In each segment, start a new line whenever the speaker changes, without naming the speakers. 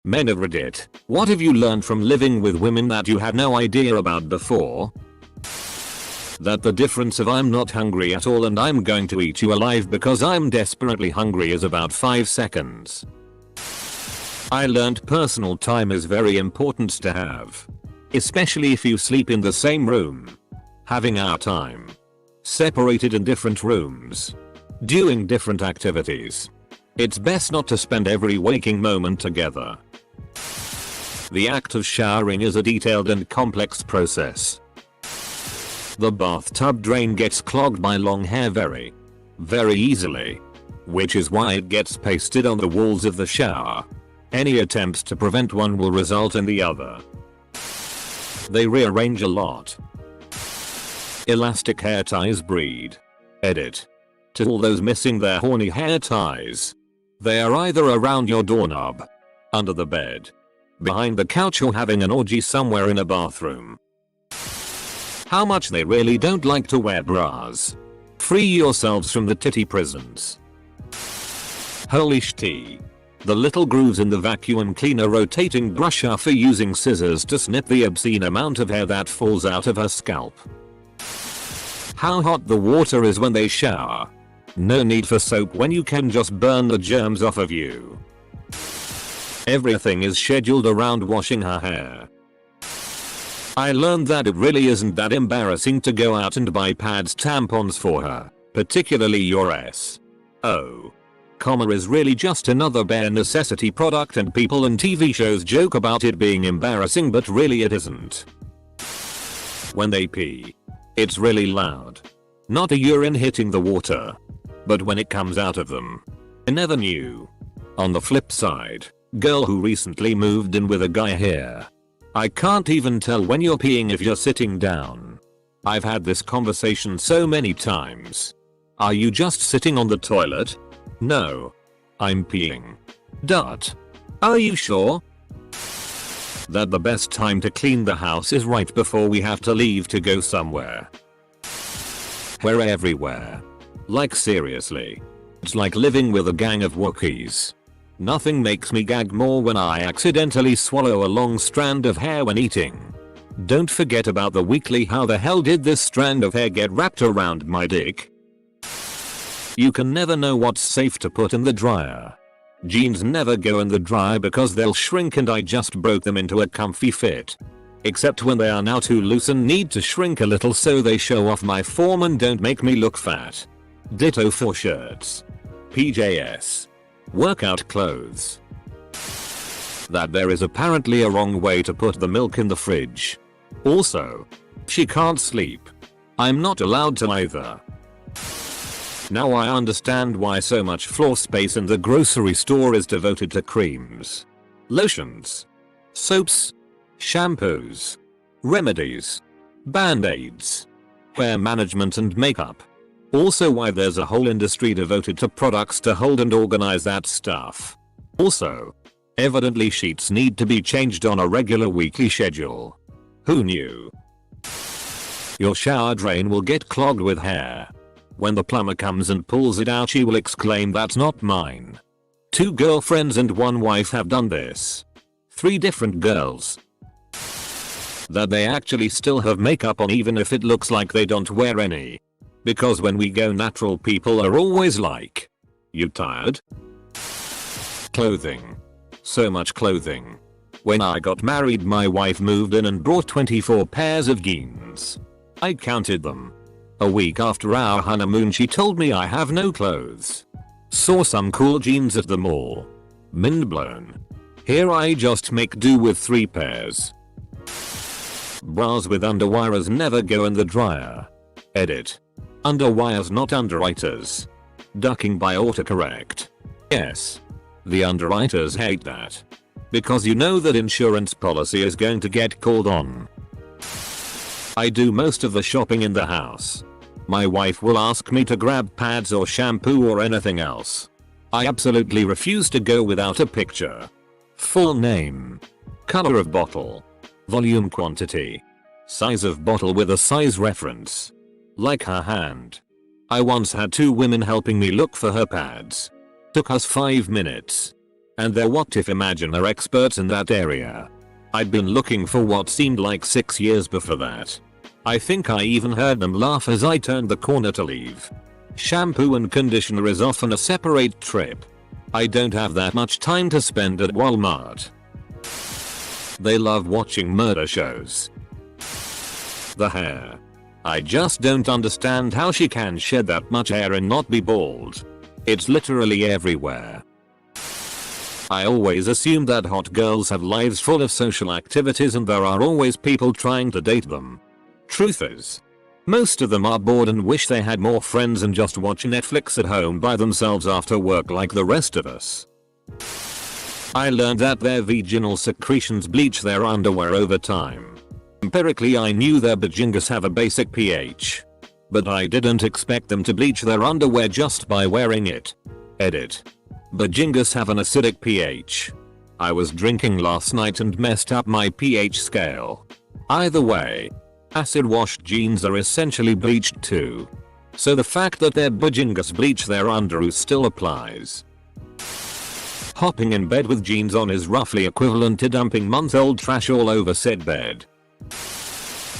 Men of Reddit, what have you learned from living with women that you had no idea about before? That the difference of I'm not hungry at all and I'm going to eat you alive because I'm desperately hungry is about 5 seconds. I learned personal time is very important to have. Especially if you sleep in the same room. Having our time. Separated in different rooms. Doing different activities. It's best not to spend every waking moment together. The act of showering is a detailed and complex process. The bathtub drain gets clogged by long hair very easily. Which is why it gets pasted on the walls of the shower. Any attempts to prevent one will result in the other. They rearrange a lot. Elastic hair ties breed. Edit. To all those missing their horny hair ties. They are either around your doorknob, under the bed, behind the couch or having an orgy somewhere in a bathroom. How much they really don't like to wear bras. Free yourselves from the titty prisons. Holy shit. The little grooves in the vacuum cleaner rotating brush are for using scissors to snip the obscene amount of hair that falls out of her scalp. How hot the water is when they shower. No need for soap when you can just burn the germs off of you. Everything is scheduled around washing her hair. I learned that it really isn't that embarrassing to go out and buy pads tampons for her, particularly your S.O. Is really just another bare necessity product and people and TV shows joke about it being embarrassing but really it isn't. When they pee. It's really loud. Not a urine hitting the water. But when it comes out of them. I never knew. On the flip side, girl who recently moved in with a guy here. I can't even tell when you're peeing if you're sitting down. I've had this conversation so many times. Are you just sitting on the toilet? No. I'm peeing. Dot. Are you sure? That the best time to clean the house is right before we have to leave to go somewhere. We're everywhere. Like seriously. It's like living with a gang of Wookiees. Nothing makes me gag more when I accidentally swallow a long strand of hair when eating. Don't forget about the weekly how the hell did this strand of hair get wrapped around my dick? You can never know what's safe to put in the dryer. Jeans never go in the dryer because they'll shrink and I just broke them into a comfy fit. Except when they are now too loose and need to shrink a little so they show off my form and don't make me look fat. Ditto for shirts. PJs. Workout clothes. That there is apparently a wrong way to put the milk in the fridge. Also, she can't sleep. I'm not allowed to either. Now I understand why so much floor space in the grocery store is devoted to creams, lotions, soaps, shampoos, remedies, band-aids, hair management and makeup. Also why there's a whole industry devoted to products to hold and organize that stuff. Also, evidently sheets need to be changed on a regular weekly schedule. Who knew? Your shower drain will get clogged with hair. When the plumber comes and pulls it out she will exclaim that's not mine. 2 girlfriends and 1 wife have done this. 3 different girls. That they actually still have makeup on even if it looks like they don't wear any. Because when we go natural people are always like, you tired? Clothing. So much clothing. When I got married my wife moved in and brought 24 pairs of jeans. I counted them. A week after our honeymoon she told me I have no clothes. Saw some cool jeans at the mall. Mind blown. Here I just make do with 3 pairs. Bras with underwires never go in the dryer. Edit. Underwires not underwriters. Ducking by autocorrect. Yes. The underwriters hate that. Because you know that insurance policy is going to get called on. I do most of the shopping in the house. My wife will ask me to grab pads or shampoo or anything else. I absolutely refuse to go without a picture. Full name. Color of bottle. Volume quantity. Size of bottle with a size reference. Like her hand. I once had 2 women helping me look for her pads. Took us 5 minutes. And they're what if imagine are experts in that area. I'd been looking for what seemed like 6 years before that. I think I even heard them laugh as I turned the corner to leave. Shampoo and conditioner is often a separate trip. I don't have that much time to spend at Walmart. They love watching murder shows. The hair. I just don't understand how she can shed that much hair and not be bald. It's literally everywhere. I always assume that hot girls have lives full of social activities and there are always people trying to date them. Truth is, most of them are bored and wish they had more friends and just watch Netflix at home by themselves after work like the rest of us. I learned that their vaginal secretions bleach their underwear over time. Empirically I knew their bajingas have a basic pH. But I didn't expect them to bleach their underwear just by wearing it. Edit. Bajingas have an acidic pH. I was drinking last night and messed up my pH scale. Either way, acid washed jeans are essentially bleached too. So the fact that their bajingas bleach their underoos still applies. Hopping in bed with jeans on is roughly equivalent to dumping month-old trash all over said bed.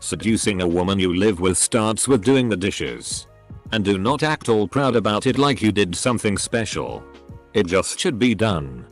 Seducing a woman you live with starts with doing the dishes. And do not act all proud about it like you did something special. It just should be done.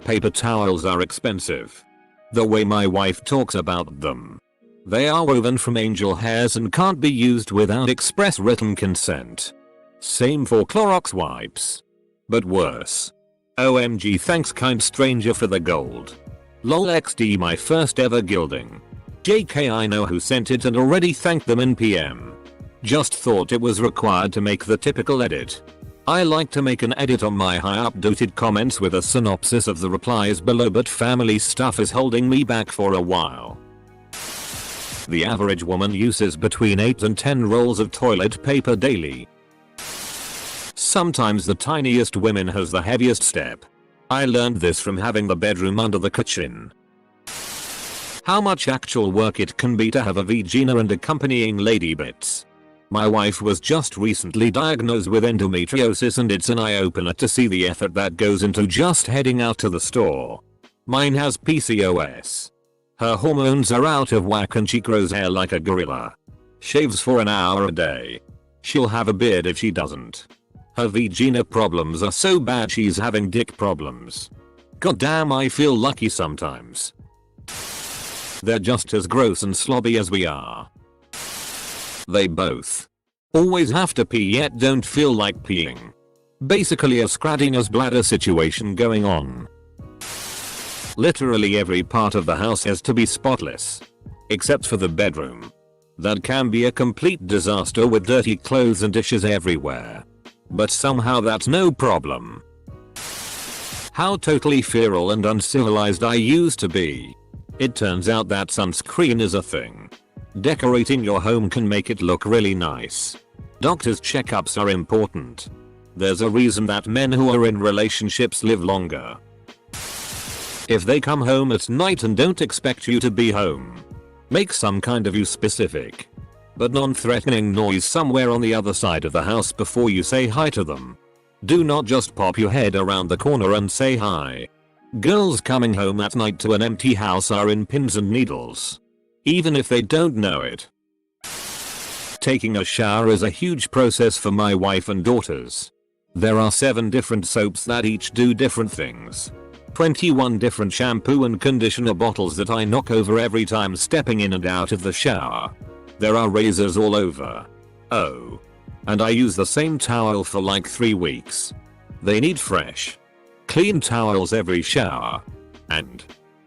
Paper towels are expensive. The way my wife talks about them. They are woven from angel hairs and can't be used without express written consent. Same for Clorox wipes. But worse. OMG, thanks kind stranger for the gold. Lol XD, my first ever gilding. JK, I know who sent it and already thanked them in PM. Just thought it was required to make the typical edit. I like to make an edit on my high updated comments with a synopsis of the replies below, but family stuff is holding me back for a while. The average woman uses between 8 and 10 rolls of toilet paper daily. Sometimes the tiniest woman has the heaviest step. I learned this from having the bedroom under the kitchen. How much actual work it can be to have a vagina and accompanying lady bits. My wife was just recently diagnosed with endometriosis and it's an eye-opener to see the effort that goes into just heading out to the store. Mine has PCOS. Her hormones are out of whack and she grows hair like a gorilla. Shaves for an hour a day. She'll have a beard if she doesn't. Her vagina problems are so bad she's having dick problems. Goddamn, I feel lucky sometimes. They're just as gross and slobby as we are. They both always have to pee yet don't feel like peeing. Basically a Scradinger's bladder situation going on. Literally every part of the house has to be spotless. Except for the bedroom. That can be a complete disaster with dirty clothes and dishes everywhere. But somehow that's no problem. How totally feral and uncivilized I used to be. It turns out that sunscreen is a thing. Decorating your home can make it look really nice. Doctors' checkups are important. There's a reason that men who are in relationships live longer. If they come home at night and don't expect you to be home, make some kind of you specific but non-threatening noise somewhere on the other side of the house before you say hi to them. Do not just pop your head around the corner and say hi. Girls coming home at night to an empty house are in pins and needles. Even if they don't know it. Taking a shower is a huge process for my wife and daughters. There are 7 different soaps that each do different things. 21 different shampoo and conditioner bottles that I knock over every time stepping in and out of the shower. There are razors all over. Oh. And I use the same towel for like 3 weeks. They need fresh, clean towels every shower. And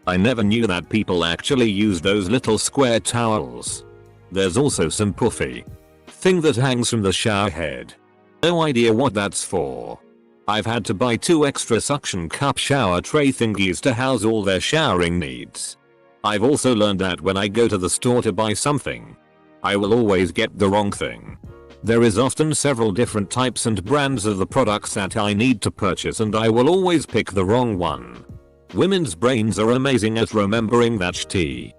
I never knew that people actually use those little square towels. There's also some puffy thing that hangs from the shower head. No idea what that's for. I've had to buy 2 extra suction cup shower tray thingies to house all their showering needs. I've also learned that when I go to the store to buy something, I will always get the wrong thing. There is often several different types and brands of the products that I need to purchase and I will always pick the wrong one. Women's brains are amazing at remembering that shit.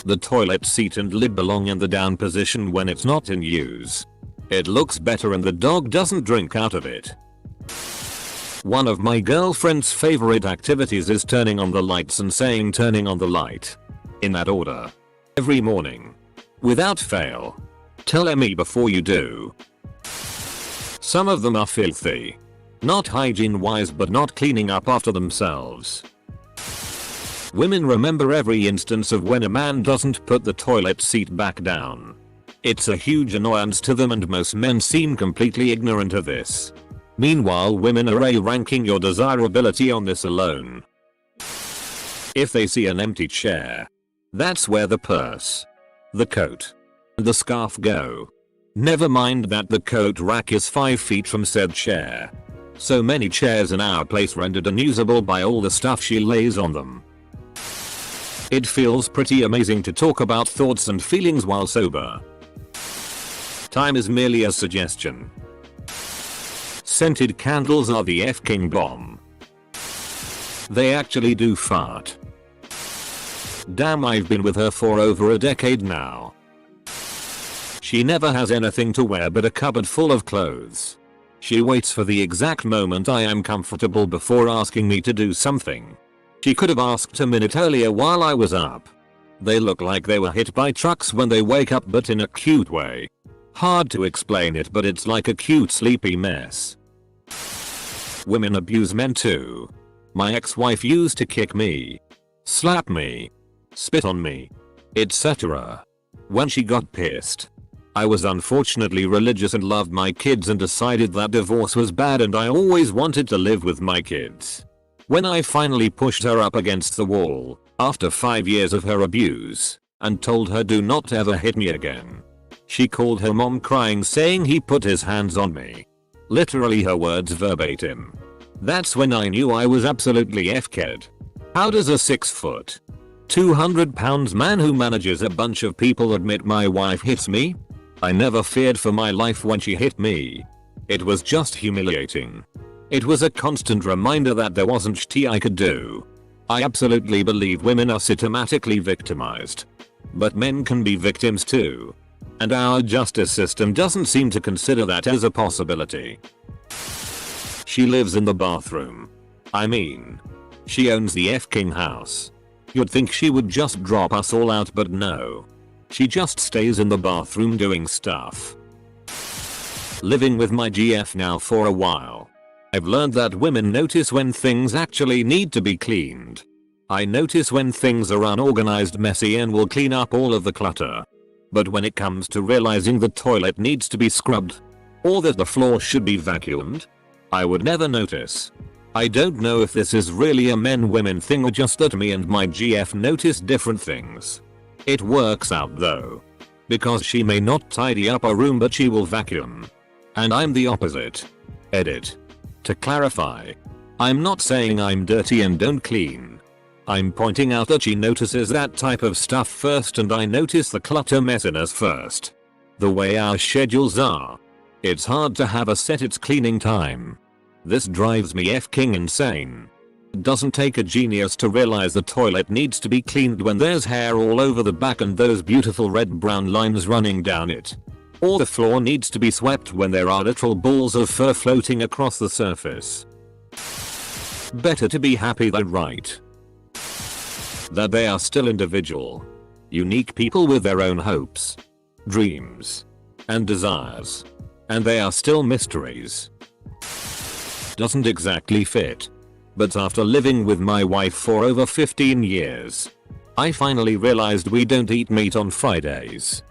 The toilet seat and lid belong in the down position when it's not in use. It looks better and the dog doesn't drink out of it. One of my girlfriend's favorite activities is turning on the lights and saying turning on the light. In that order. Every morning. Without fail. Tell me before you do. Some of them are filthy. Not hygiene wise but not cleaning up after themselves. Women remember every instance of when a man doesn't put the toilet seat back down. It's a huge annoyance to them and most men seem completely ignorant of this. Meanwhile women are ranking your desirability on this alone. If they see an empty chair, that's where the purse, the coat, and the scarf go. Never mind that the coat rack is 5 feet from said chair. So many chairs in our place rendered unusable by all the stuff she lays on them. It feels pretty amazing to talk about thoughts and feelings while sober. Time is merely a suggestion. Scented candles are the F-king bomb. They actually do fart. Damn, I've been with her for over a decade now. She never has anything to wear but a cupboard full of clothes. She waits for the exact moment I am comfortable before asking me to do something. She could have asked a minute earlier while I was up. They look like they were hit by trucks when they wake up, but in a cute way. Hard to explain it, but it's like a cute sleepy mess. Women abuse men too. My ex-wife used to kick me, slap me, spit on me, etc. When she got pissed. I was unfortunately religious and loved my kids and decided that divorce was bad and I always wanted to live with my kids. When I finally pushed her up against the wall, after 5 years of her abuse, and told her do not ever hit me again, she called her mom crying saying he put his hands on me. Literally her words verbatim. That's when I knew I was absolutely f-ked. How does a 6 foot, 200 pounds man who manages a bunch of people admit my wife hits me? I never feared for my life when she hit me. It was just humiliating. It was a constant reminder that there wasn't shit I could do. I absolutely believe women are systematically victimized. But men can be victims too. And our justice system doesn't seem to consider that as a possibility. She lives in the bathroom. I mean, she owns the F-king house. You'd think she would just drop us all out, but no. She just stays in the bathroom doing stuff. Living with my GF now for a while. I've learned that women notice when things actually need to be cleaned. I notice when things are unorganized, messy, and will clean up all of the clutter. But when it comes to realizing the toilet needs to be scrubbed, or that the floor should be vacuumed, I would never notice. I don't know if this is really a men-women thing or just that me and my GF notice different things. It works out though. Because she may not tidy up a room but she will vacuum. And I'm the opposite. Edit. To clarify, I'm not saying I'm dirty and don't clean. I'm pointing out that she notices that type of stuff first and I notice the clutter messiness first. The way our schedules are, it's hard to have a set its cleaning time. This drives me f-king insane. It doesn't take a genius to realize the toilet needs to be cleaned when there's hair all over the back and those beautiful red-brown lines running down it. Or the floor needs to be swept when there are literal balls of fur floating across the surface. Better to be happy than right. That they are still individual, unique people with their own hopes, dreams, and desires. And they are still mysteries. Doesn't exactly fit. But after living with my wife for over 15 years, I finally realized we don't eat meat on Fridays.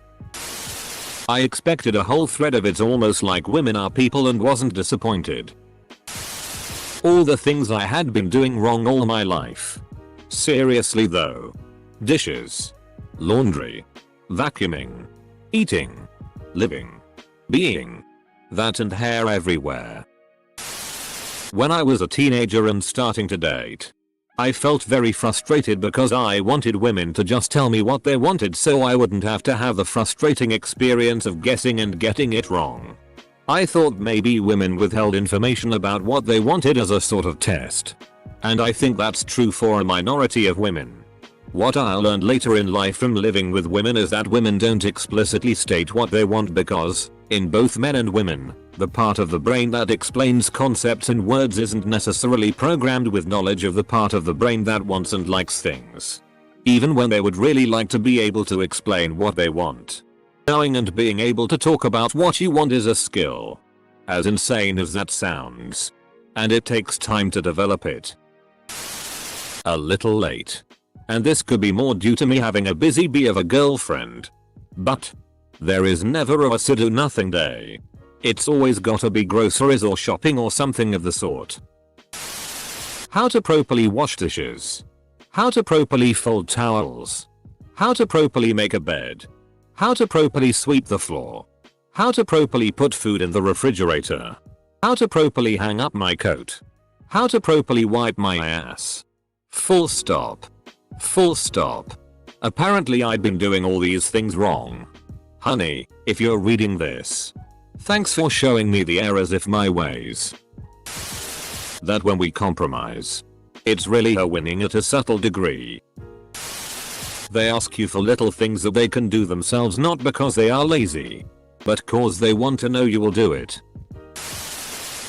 I expected a whole thread of it, almost like women are people, and wasn't disappointed. All the things I had been doing wrong all my life. Seriously though. Dishes, laundry, vacuuming, eating, living, being, that and hair everywhere. When I was a teenager and starting to date, I felt very frustrated because I wanted women to just tell me what they wanted so I wouldn't have to have the frustrating experience of guessing and getting it wrong. I thought maybe women withheld information about what they wanted as a sort of test. And I think that's true for a minority of women. What I learned later in life from living with women is that women don't explicitly state what they want because, in both men and women, the part of the brain that explains concepts and words isn't necessarily programmed with knowledge of the part of the brain that wants and likes things. Even when they would really like to be able to explain what they want. Knowing and being able to talk about what you want is a skill. As insane as that sounds. And it takes time to develop it. A little late. And this could be more due to me having a busy bee of a girlfriend. But there is never a sit do nothing day. It's always gotta be groceries or shopping or something of the sort. How to properly wash dishes. How to properly fold towels. How to properly make a bed. How to properly sweep the floor. How to properly put food in the refrigerator. How to properly hang up my coat. How to properly wipe my ass. Full stop. Full stop. Apparently I'd been doing all these things wrong. Honey, if you're reading this, thanks for showing me the errors of my ways. That when we compromise, it's really her winning at a subtle degree. They ask you for little things that they can do themselves not because they are lazy, but cause they want to know you will do it.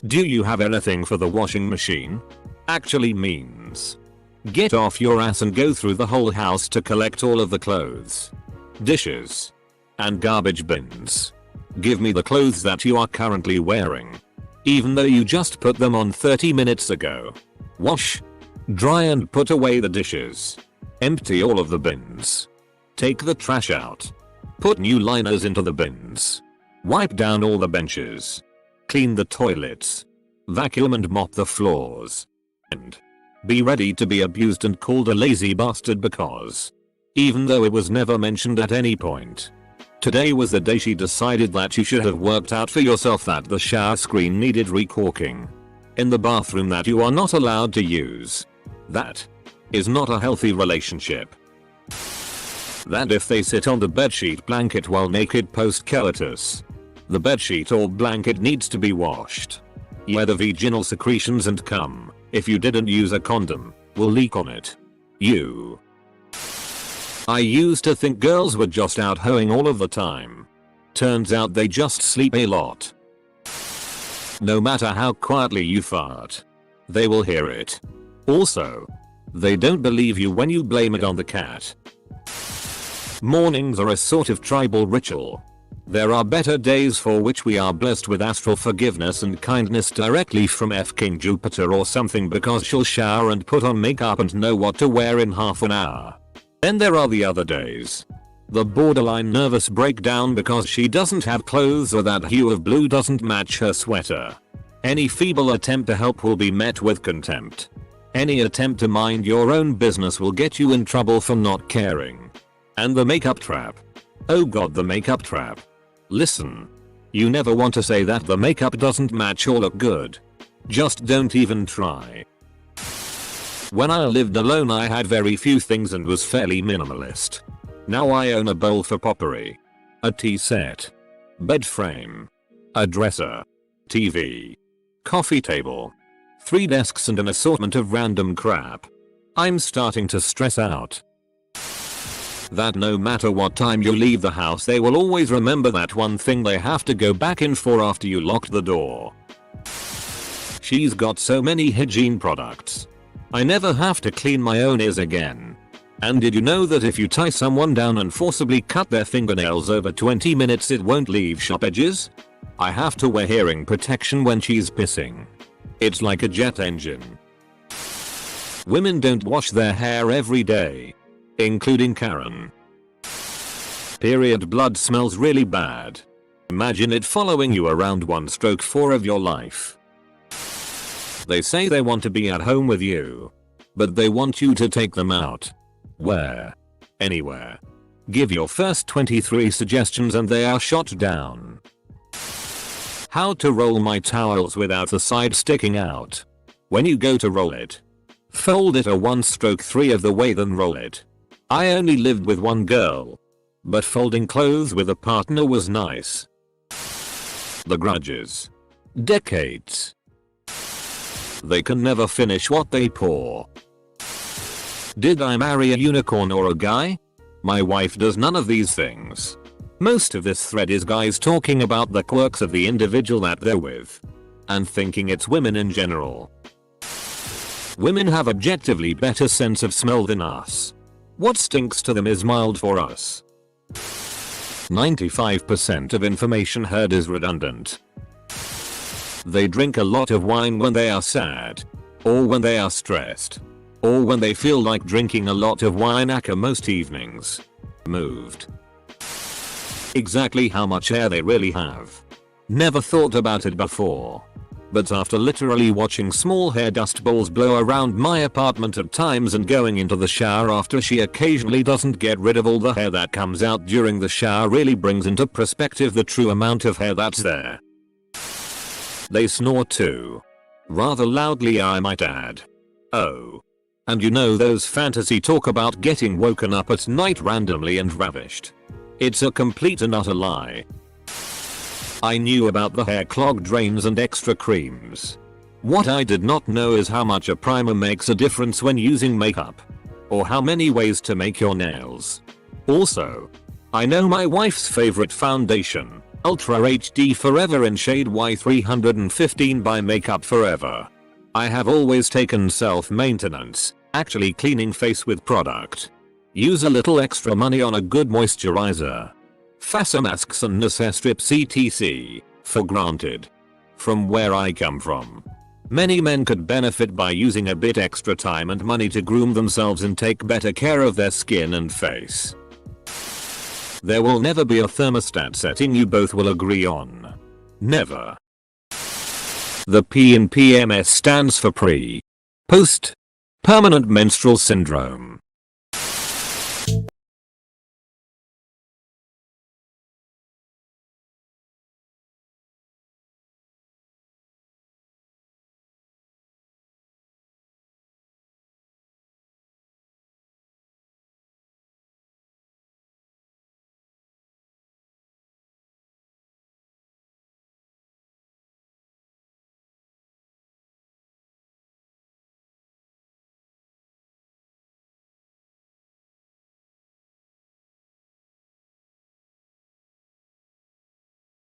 Do you have anything for the washing machine? Actually means get off your ass and go through the whole house to collect all of the clothes, dishes, and garbage bins. Give me the clothes that you are currently wearing, even though you just put them on 30 minutes ago. Wash, dry and put away the dishes. Empty all of the bins. Take the trash out. Put new liners into the bins. Wipe down all the benches. Clean the toilets. Vacuum and mop the floors. And be ready to be abused and called a lazy bastard because, even though it was never mentioned at any point, today was the day she decided that you should have worked out for yourself that the shower screen needed recaulking. In the bathroom that you are not allowed to use. That is not a healthy relationship. That if they sit on the bedsheet blanket while naked post-coitus, the bedsheet or blanket needs to be washed. Yeah, the vaginal secretions and cum, if you didn't use a condom, will leak on it. I used to think girls were just out hoeing all of the time. Turns out they just sleep a lot. No matter how quietly you fart, they will hear it. Also, they don't believe you when you blame it on the cat. Mornings are a sort of tribal ritual. There are better days for which we are blessed with astral forgiveness and kindness directly from F King Jupiter or something because she'll shower and put on makeup and know what to wear in half an hour. Then there are the other days. The borderline nervous breakdown because she doesn't have clothes or that hue of blue doesn't match her sweater. Any feeble attempt to help will be met with contempt. Any attempt to mind your own business will get you in trouble for not caring. And the makeup trap. Oh god, the makeup trap. Listen. You never want to say that the makeup doesn't match or look good. Just don't even try. When I lived alone I had very few things and was fairly minimalist. Now I own a bowl for potpourri, a tea set, bed frame, a dresser, TV, coffee table, 3 desks and an assortment of random crap. I'm starting to stress out. That no matter what time you leave the house they will always remember that one thing they have to go back in for after you locked the door. She's got so many hygiene products. I never have to clean my own ears again. And did you know that if you tie someone down and forcibly cut their fingernails over 20 minutes it won't leave sharp edges? I have to wear hearing protection when she's pissing. It's like a jet engine. Women don't wash their hair every day. Including Karen. Period blood smells really bad. Imagine it following you around 1/4 of your life. They say they want to be at home with you. But they want you to take them out. Where? Anywhere. Give your first 23 suggestions and they are shot down. How to roll my towels without the side sticking out. When you go to roll it, fold it a 1/3 of the way then roll it. I only lived with one girl. But folding clothes with a partner was nice. The grudges. Decades. They can never finish what they pour. Did I marry a unicorn or a guy? My wife does none of these things. Most of this thread is guys talking about the quirks of the individual that they're with. And thinking it's women in general. Women have objectively better sense of smell than us. What stinks to them is mild for us. 95% of information heard is redundant. They drink a lot of wine when they are sad. Or when they are stressed. Or when they feel like drinking a lot of wine most evenings. Moved. Exactly how much hair they really have. Never thought about it before. But after literally watching small hair dust balls blow around my apartment at times and going into the shower after she occasionally doesn't get rid of all the hair that comes out during the shower really brings into perspective the true amount of hair that's there. They snore too. Rather loudly, I might add. Oh. And you know those fantasy talk about getting woken up at night randomly and ravished. It's a complete and utter lie. I knew about the hair clog drains and extra creams. What I did not know is how much a primer makes a difference when using makeup. Or how many ways to make your nails. Also, I know my wife's favorite foundation, Ultra HD Forever in shade Y315 by Makeup Forever. I have always taken self-maintenance, actually cleaning face with product. Use a little extra money on a good moisturizer. Face masks and strips etc. for granted. From where I come from, many men could benefit by using a bit extra time and money to groom themselves and take better care of their skin and face. There will never be a thermostat setting you both will agree on. Never. The P in PMS stands for pre. Post. Permanent menstrual syndrome.